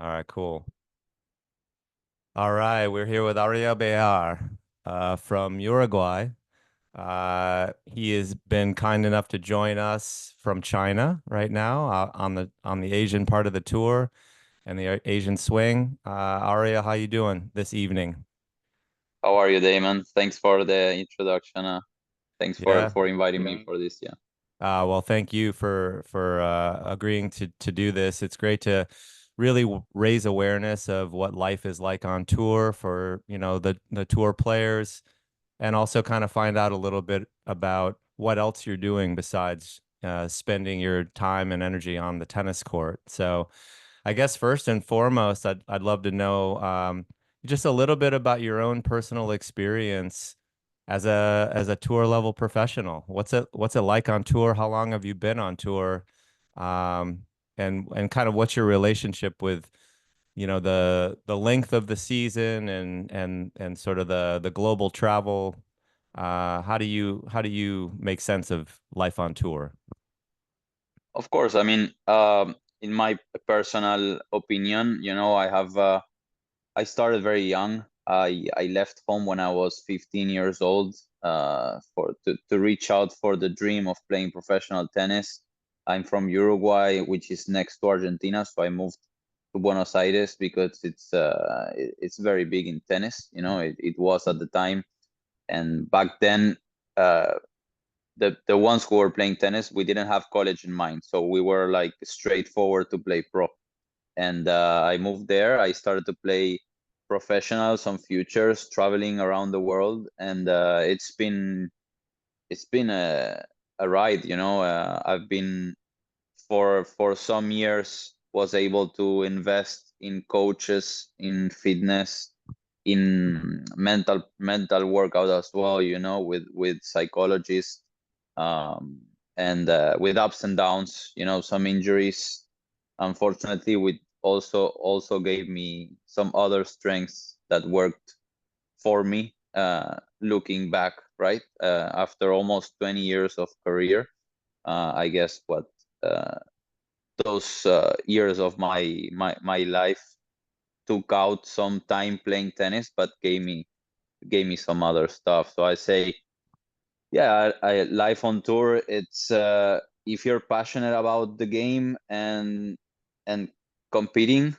All right, cool. All right, we're here with Ariel Behar from Uruguay. He has been kind enough to join us from China right now on the Asian part of the tour and the Asian swing. Ariel, how you doing this evening? How are you, Damon? Thanks for the introduction. Thanks for Yeah. for inviting me for this. Yeah, Well, thank you for agreeing to do this. It's great to really raise awareness of what life is like on tour for, the tour players, and also kind of find out a little bit about what else you're doing besides spending your time and energy on the tennis court. So, I guess first and foremost, I'd love to know just a little bit about your own personal experience as a tour level professional. What's it like on tour? How long have you been on tour? Um, and kind of what's your relationship with, the length of the season and sort of the global travel. How do you make sense of life on tour? of course. I mean, in my personal opinion, I started very young. I left home when I was 15 years old. To reach out for the dream of playing professional tennis. I'm from Uruguay, which is next to Argentina, so I moved to Buenos Aires because it's very big in tennis. It was at the time. And back then, uh, the ones who were playing tennis, we didn't have college in mind, so we were like straightforward to play pro. And I moved there. I started to play professional, some futures, traveling around the world, and it's been a ride. I've been for some years was able to invest in coaches, in fitness, in mental workout as well, with psychologists, um, and with ups and downs, some injuries, unfortunately, with also gave me some other strengths that worked for me, looking back, right, after almost 20 years of career. I guess what uh, those years of my life took out some time playing tennis, but gave me some other stuff. So I say, yeah, life on tour. It's if you're passionate about the game and competing,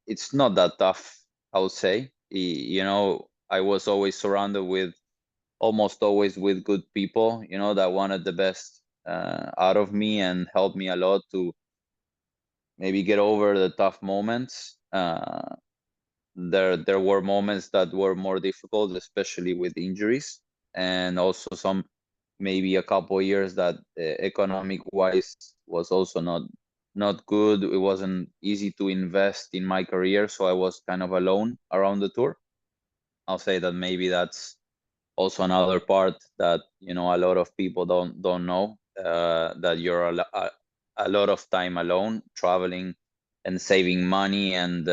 it's not that tough. I would say. I was always surrounded with almost always with good people. That wanted the best out of me and helped me a lot to maybe get over the tough moments. There were moments that were more difficult, especially with injuries, and also some maybe a couple years that economic wise was also not good. It wasn't easy to invest in my career, so I was kind of alone around the tour. I'll say that maybe that's also another part that a lot of people don't know, that you're a lot of time alone traveling and saving money, and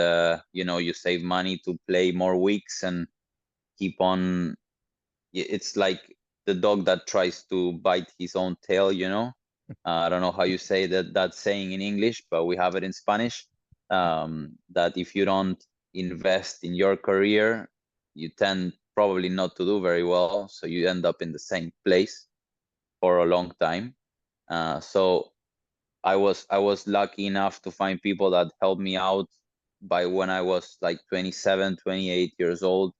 you save money to play more weeks and keep on. It's like the dog that tries to bite his own tail. I don't know how you say that saying in English, but we have it in Spanish. That if you don't invest in your career, you tend probably not to do very well. So you end up in the same place for a long time. So I was lucky enough to find people that helped me out by when I was like 27, 28 years old.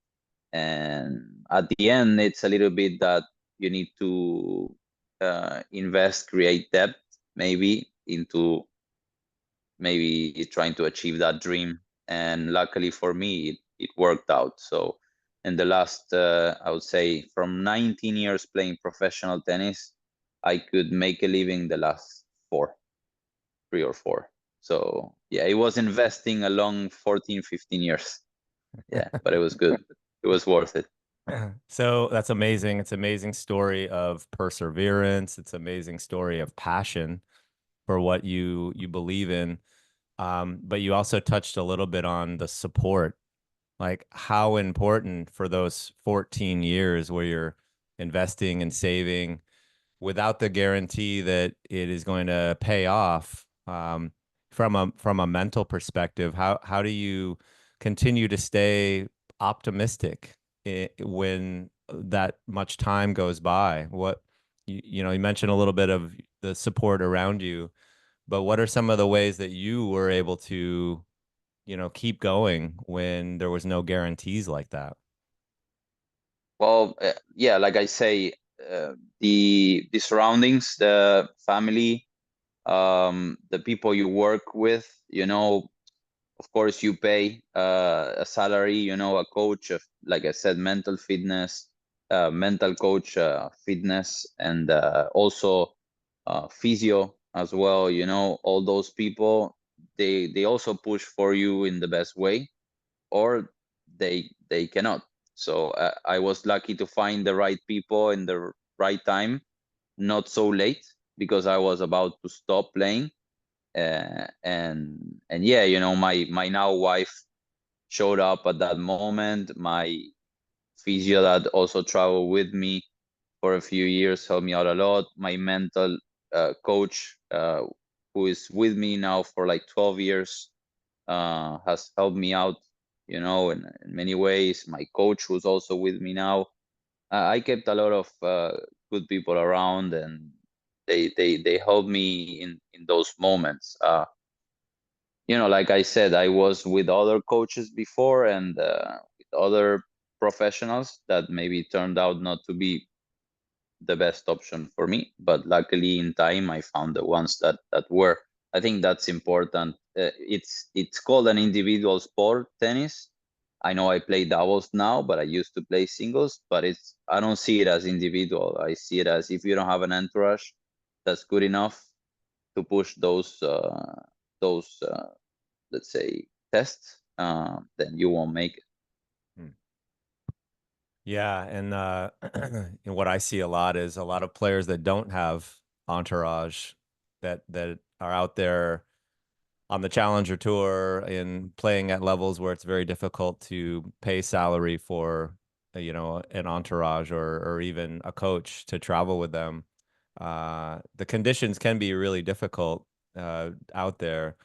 And at the end, it's a little bit that you need to invest, create debt maybe into maybe trying to achieve that dream. And luckily for me, it worked out. So in the last, I would say, from 19 years playing professional tennis, I could make a living the last 3 or 4. So yeah, it was investing a long 14, 15 years. Yeah, but it was good. It was worth it. So that's amazing. It's an amazing story of perseverance. It's an amazing story of passion for what you believe in. But you also touched a little bit on the support, like how important for those 14 years where you're investing and saving without the guarantee that it is going to pay off. from a mental perspective, how do you continue to stay optimistic when that much time goes by? You know, you mentioned a little bit of the support around you, but what are some of the ways that you were able to, you know, keep going when there was no guarantees like that? Well, yeah, like I say, the surroundings, the family, the people you work with, of course you pay a salary, a coach of, like I said, mental fitness, mental coach, fitness, and also physio as well. All those people, they also push for you in the best way, or they cannot. So I was lucky to find the right people in the right time, not so late, because I was about to stop playing. And yeah, my now wife showed up at that moment. My physio that also traveled with me for a few years helped me out a lot. My mental coach, who is with me now for like 12 years, has helped me out, in many ways. My coach, who's also with me now, I kept a lot of good people around, and they helped me in those moments. Like I said, I was with other coaches before, and with other professionals that maybe turned out not to be the best option for me. But luckily, in time, I found the ones that were. I think that's important. It's called an individual sport, tennis. I know I play doubles now, but I used to play singles. But I don't see it as individual. I see it as, if you don't have an entourage that's good enough to push those let's say, tests, then you won't make it. Hmm. Yeah, and and what I see a lot is a lot of players that don't have entourage that are out there on the Challenger Tour and playing at levels where it's very difficult to pay salary for, you know, an entourage or even a coach to travel with them. The conditions can be really difficult out there.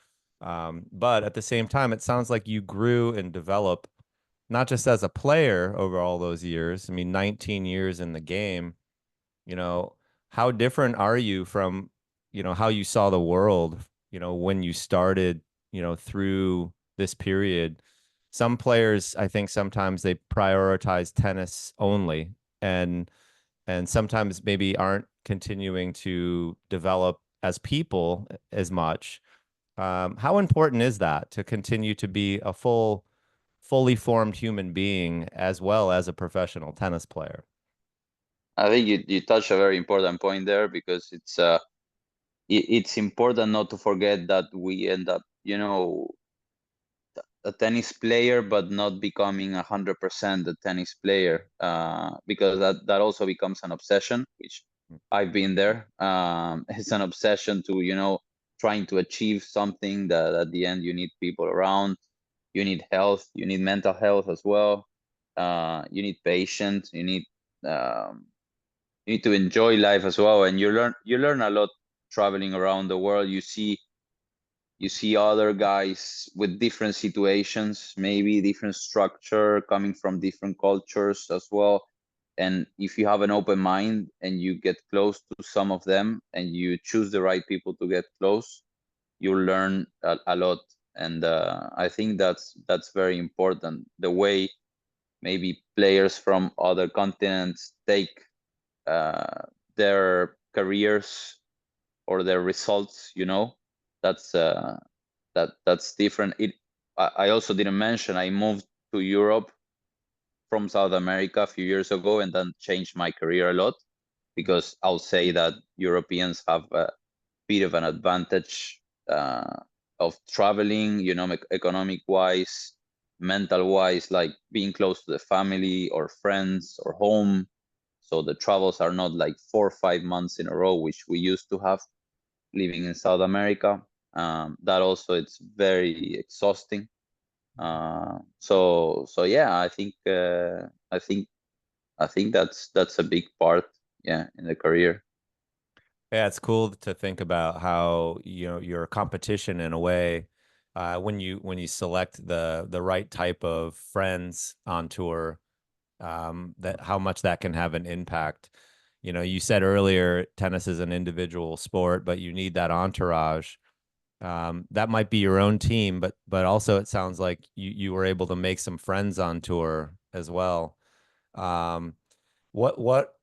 But at the same time, it sounds like you grew and developed not just as a player over all those years. I mean, 19 years in the game, you know, how different are you from, you know, how you saw the world, you know, when you started, you know, through this period? Some players, I think sometimes they prioritize tennis only and sometimes maybe aren't continuing to develop as people as much. How important is that to continue to be a fully formed human being as well as a professional tennis player? I think you touched a very important point there, because it's important not to forget that we end up, a tennis player, but not becoming 100% a tennis player, because that also becomes an obsession, which I've been there. It's an obsession to, trying to achieve something that at the end you need people around, you need health, you need mental health as well, you need patience, um, you need to enjoy life as well, and you learn a lot traveling around the world. You see other guys with different situations, maybe different structure, coming from different cultures as well. And if you have an open mind and you get close to some of them and you choose the right people to get close, you learn a lot. And I think that's very important. The way maybe players from other continents take uh, their careers or their results, that's that's different. I also didn't mention I moved to Europe from South America a few years ago, and then changed my career a lot, because I'll say that Europeans have a bit of an advantage of traveling, economic wise, mental wise, like being close to the family or friends or home. So the travels are not like 4 or 5 months in a row, which we used to have living in South America. That also, it's very exhausting. So yeah, I think that's a big part, yeah, in the career. Yeah, it's cool to think about how, you know, your competition in a way, when you select the right type of friends on tour, that how much that can have an impact. You know, you said earlier tennis is an individual sport, but you need that entourage. That might be your own team, but also it sounds like you were able to make some friends on tour as well. Um, what what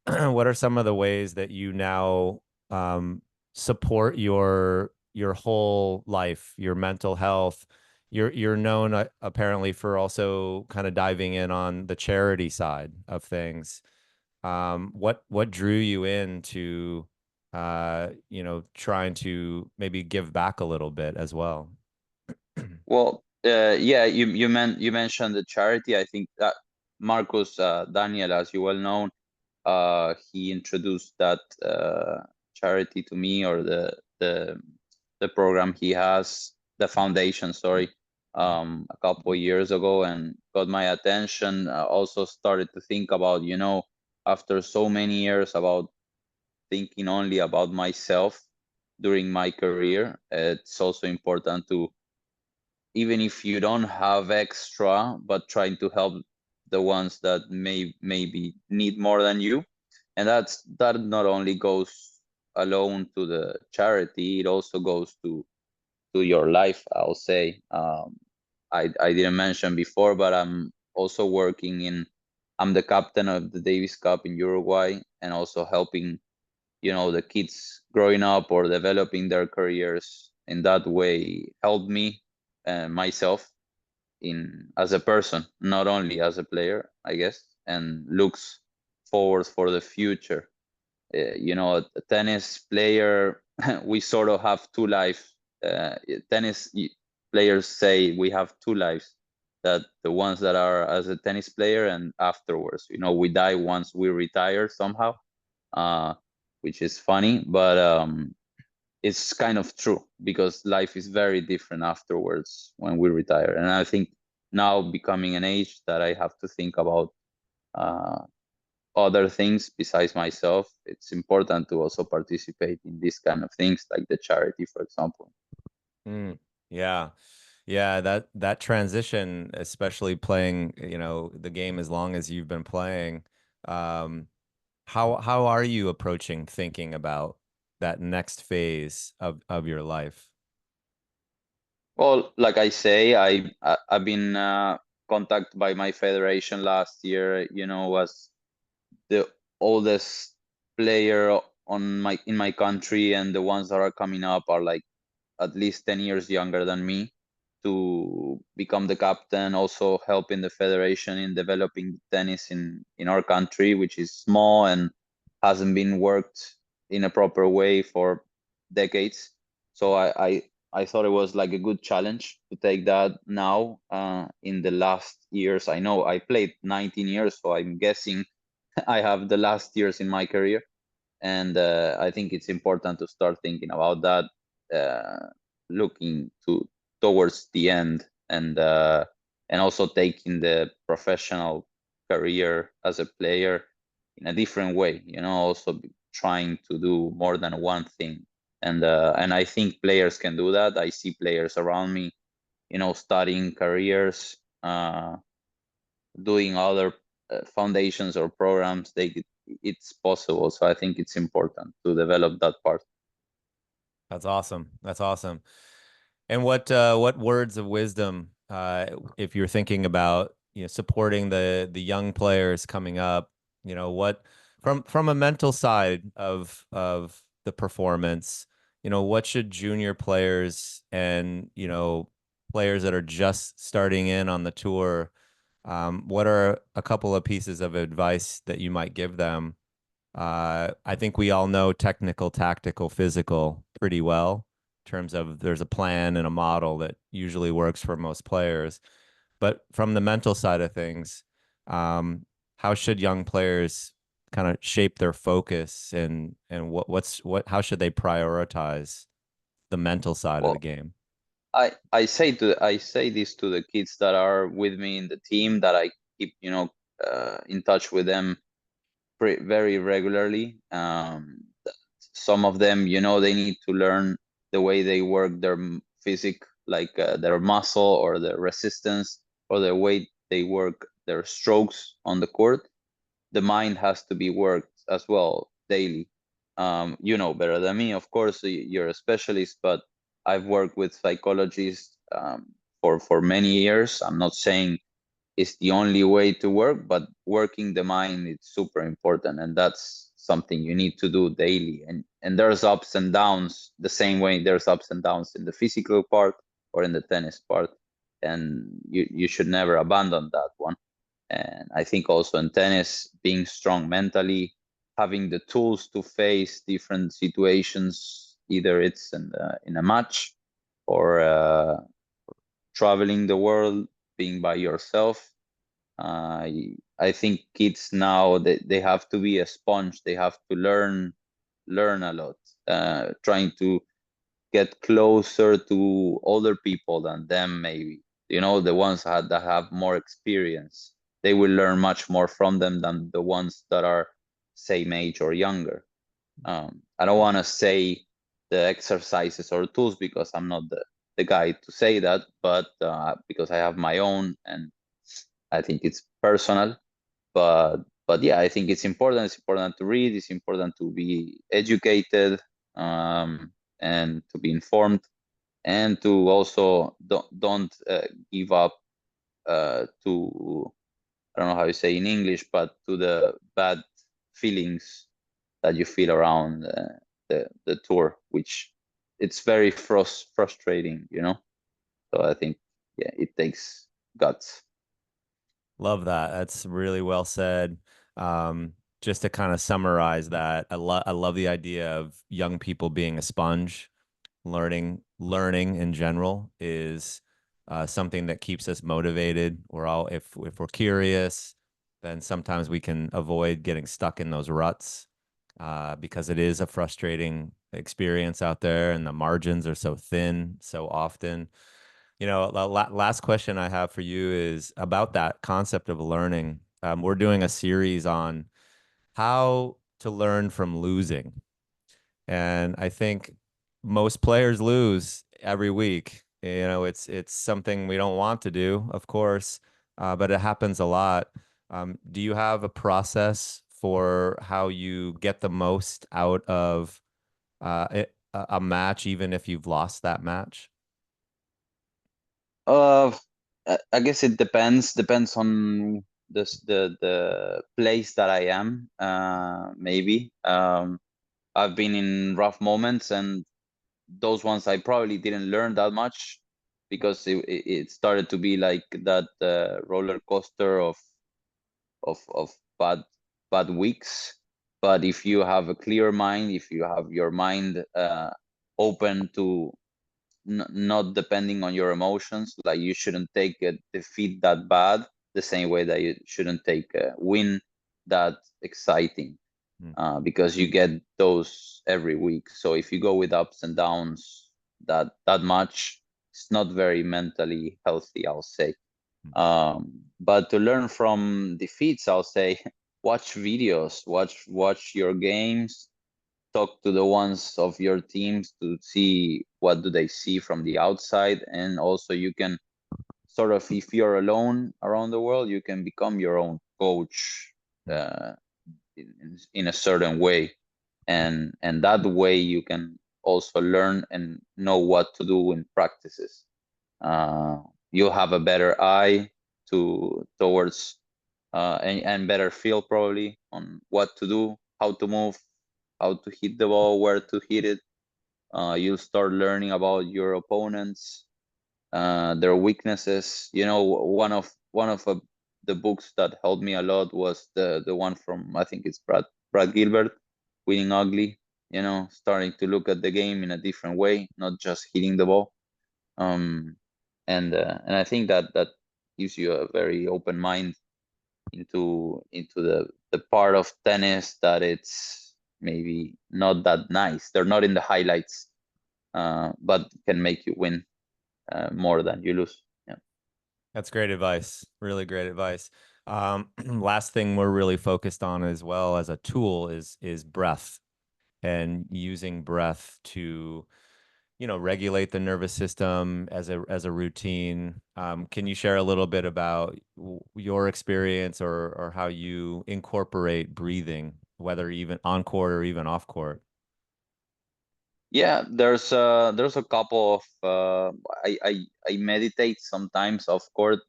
are some of the ways that you now um, support your whole life, your mental health? You're known apparently for also kind of diving in on the charity side of things. What drew you into you know, trying to maybe give back a little bit as well? Well, yeah, you mentioned the charity. I think that Marcus Daniel, as you well know, he introduced that charity to me, or the program he has, the foundation, sorry, a couple of years ago, and got my attention. Also started to think about, after so many years, about thinking only about myself during my career. It's also important to, even if you don't have extra, but trying to help the ones that maybe need more than you. And that not only goes alone to the charity, it also goes to your life, I'll say. I didn't mention before, but I'm the captain of the Davis Cup in Uruguay, and also helping, the kids growing up or developing their careers in that way helped me, myself, in as a person, not only as a player, I guess, and looks forward for the future. A tennis player, we sort of have two lives. Tennis players say we have two lives, that the ones that are as a tennis player, and afterwards, we die once we retire somehow, uh, which is funny, but it's kind of true, because life is very different afterwards when we retire. And I think now, becoming an age that I have to think about uh, other things besides myself, it's important to also participate in these kind of things, like the charity, for example. Mm, yeah. Yeah, that transition, especially playing, you know, the game as long as you've been playing, um, how are you approaching thinking about that next phase of your life? Well, like I say, I've been contacted by my federation last year, as the oldest player in my country, and the ones that are coming up are like at least 10 years younger than me, to become the captain, also helping the federation in developing tennis in our country, which is small and hasn't been worked in a proper way for decades. So I thought it was like a good challenge to take that now, in the last years. I know I played 19 years, so I'm guessing I have the last years in my career, and I think it's important to start thinking about that, uh, looking towards the end, and also taking the professional career as a player in a different way. Also trying to do more than one thing, and I think players can do that. I see players around me, studying careers, doing other foundations or programs. It's possible, so I think it's important to develop that part. That's awesome. That's awesome. And what words of wisdom, if you're thinking about, you know, supporting the young players coming up, you know, what from a mental side of the performance, you know, what should junior players and, you know, players that are just starting in on the tour, what are a couple of pieces of advice that you might give them? I think we all know technical, tactical, physical pretty well in terms of there's a plan and a model that usually works for most players. But from the mental side of things, how should young players kind of shape their focus and what how should they prioritize the mental side of the Well, game? I say this to the kids that are with me in the team, that I keep, in touch with them very regularly. some of them, they need to learn the way they work their physic, like their muscle or their resistance, or the way they work their strokes on the court. The mind has to be worked as well daily. You know better than me, of course. You're a specialist, but I've worked with psychologists for many years. I'm not saying it's the only way to work, but working the mind is super important, and that's something you need to do daily. And there's ups and downs the same way there's ups and downs in the physical part or in the tennis part, and you should never abandon that one. And I think also in tennis, being strong mentally, having the tools to face different situations, either it's in a match or traveling the world, being by yourself. I think kids now, they have to be a sponge. They have to learn a lot, trying to get closer to older people than them, maybe. The ones that have more experience. They will learn much more from them than the ones that are same age or younger. I don't want to say the exercises or tools because I'm not the guy to say that, but because I have my own and I think it's personal. But yeah, I think it's important. It's important to read. It's important to be educated, and to be informed, and to also don't give up to, I don't know how you say in English, but to the bad feelings that you feel around the tour, which it's very frustrating. So I think, yeah, it takes guts. Love that. That's really well said. Just to kind of summarize that, I love the idea of young people being a sponge. Learning in general is something that keeps us motivated. We're all if we're curious, then sometimes we can avoid getting stuck in those ruts because it is a frustrating experience out there, and the margins are so thin so often. The last question I have for you is about that concept of learning. We're doing a series on how to learn from losing. And I think most players lose every week. It's something we don't want to do, of course, but it happens a lot. Do you have a process for how you get the most out of a match, even if you've lost that match? Uh, I guess it depends on the place that I am. Maybe I've been in rough moments, and those ones I probably didn't learn that much because it started to be like that roller coaster of bad weeks. But if you have a clear mind, if you have your mind open to not depending on your emotions, like you shouldn't take a defeat that bad the same way that you shouldn't take a win that exciting, Mm, because you get those every week. So if you go with ups and downs that much, it's not very mentally healthy, I'll say. mm, But to learn from defeats, I'll say watch videos, watch your games, talk to the ones of your teams to see what do they see from the outside. And also you can sort of, if you're alone around the world, you can become your own coach, mm, uh, in a certain way, and that way you can also learn and know what to do in practices. uh, you'll have a better eye towards, and better feel probably on what to do, how to move, how to hit the ball, where to hit it. You'll start learning about your opponents, their weaknesses. One of the books that helped me a lot was the one from, I think it's Brad Gilbert, Winning Ugly. Starting to look at the game in a different way, not just hitting the ball. Um, and I think that gives you a very open mind into the part of tennis that it's maybe not that nice. They're not in the highlights, but can make you win more than you lose. Yeah. That's great advice. Really great advice. Last thing we're really focused on as well as a tool is breath. and using breath to, regulate the nervous system as a routine. Can you share a little bit about your experience or how you incorporate breathing, whether even on court or even off court? Yeah, there's a couple of I meditate sometimes. Of course,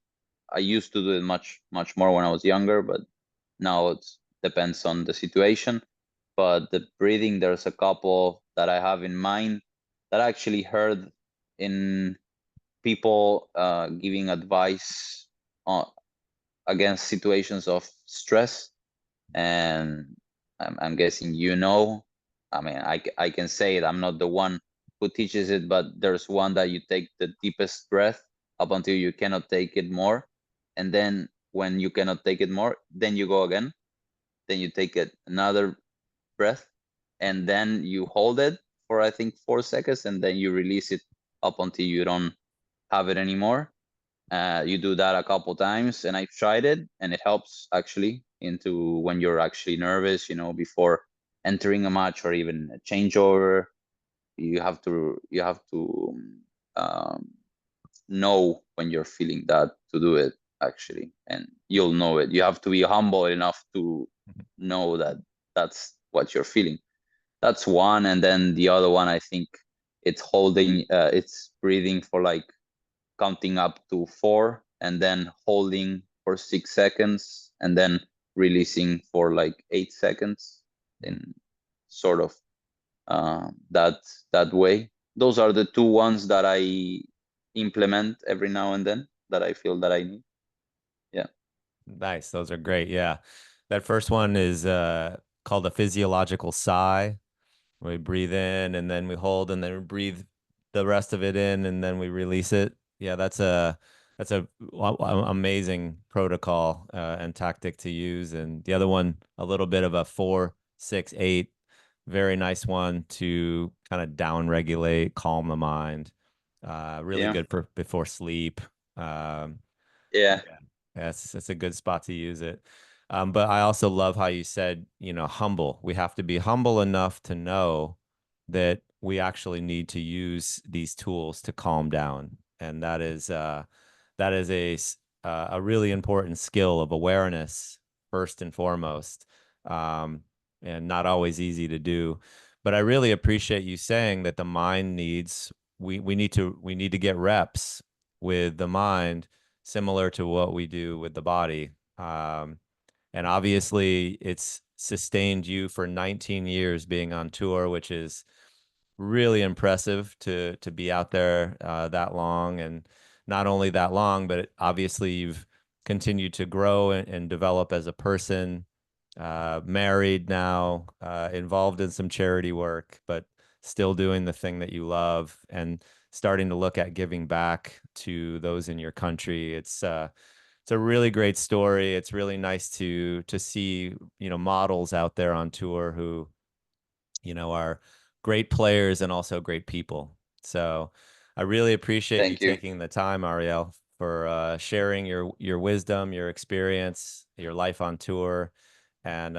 I used to do it much more when I was younger, but now it depends on the situation. But the breathing, there's a couple that I have in mind that I actually heard in people giving advice on, against situations of stress. And I'm guessing I mean, I can say it, I'm not the one who teaches it, but there's one that you take the deepest breath up until you cannot take it more. And then when you cannot take it more, then you go again. Then you take it another breath, and then you hold it for I think 4 seconds, and then you release it up until you don't have it anymore. You do that a couple times, and I've tried it, and it helps actually into when you're actually nervous, before entering a match or even a changeover. You have to um, know when you're feeling that to do it actually, and you'll know it. You have to be humble enough to know that that's what you're feeling. That's one, and then the other one, I think it's breathing for like counting up to four and then holding for 6 seconds and then releasing for like 8 seconds in sort of that way. Those are the two ones that I implement every now and then that I feel that I need. Yeah. Nice. Those are great. Yeah. That first one is called a physiological sigh. We breathe in and then we hold and then we breathe the rest of it in and then we release it. Yeah, that's a amazing protocol and tactic to use. And the other one, a little bit of a 4, 6, 8, very nice one to kind of down regulate, calm the mind. Really Yeah. good for before sleep. Um, Yeah. yeah, that's a good spot to use it. But I also love how you said, humble. We have to be humble enough to know that we actually need to use these tools to calm down, and that is a really important skill of awareness first and foremost, um, and not always easy to do. But I really appreciate you saying that the mind needs we need to get reps with the mind similar to what we do with the body. And obviously, it's sustained you for 19 years being on tour, which is really impressive to be out there that long, and not only that long, but obviously you've continued to grow and develop as a person. Married now, involved in some charity work, but still doing the thing that you love and starting to look at giving back to those in your country. It's a really great story. It's really nice to see, models out there on tour who, are great players and also great people. So I really appreciate you Thank you. taking the time, Ariel, for sharing your wisdom, your experience, your life on tour, and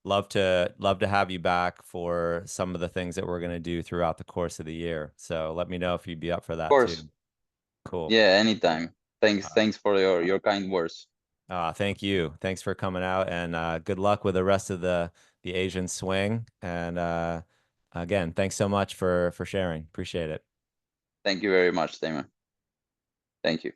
love to have you back for some of the things that we're going to do throughout the course of the year. So let me know if you'd be up for Of that too. course. Cool. Yeah, anytime. Thanks. Uh, Thanks for your kind words. Thank you. Thanks for coming out, and good luck with the rest of the Asian swing. And again, thanks so much for sharing. Appreciate it. Thank you very much, Damon. Thank you.